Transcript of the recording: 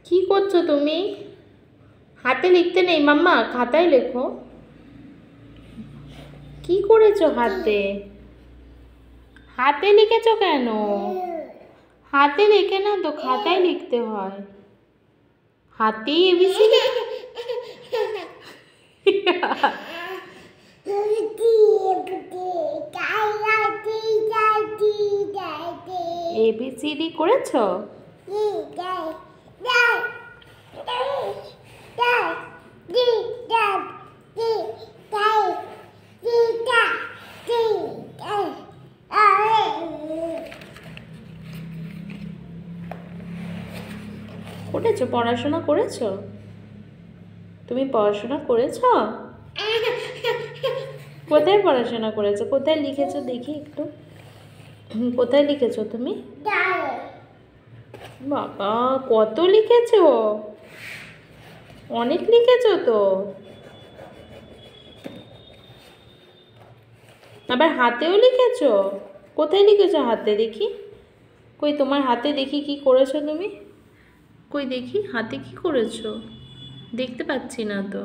কি করছো তুমি? হাতে লিখতে নেই মাম্মা, খাতায় লেখো। কি করেছো হাতে? হাতে লিখেছো কেন? হাতে লেখে না তো, খাতায় লিখতে হয়। হাতে এবিসিডি। এবিসিডি করেছো? করেছো? পড়াশোনা করেছো? তুমি পড়াশোনা করেছো? কোথায় পড়াশোনা করেছো? কোথায় লিখেছো দেখি একটু। কোথায় লিখেছো তুমি? বাবা, কত লিখেছো! অনেক লিখেছো তো। আবার হাতেও লিখেছো? কোথায় লিখেছো হাতে দেখি? কই তোমার হাতে দেখি কি করেছো তুমি? কই দেখি হাতে কি করেছো? দেখতে পাচ্ছি না তো।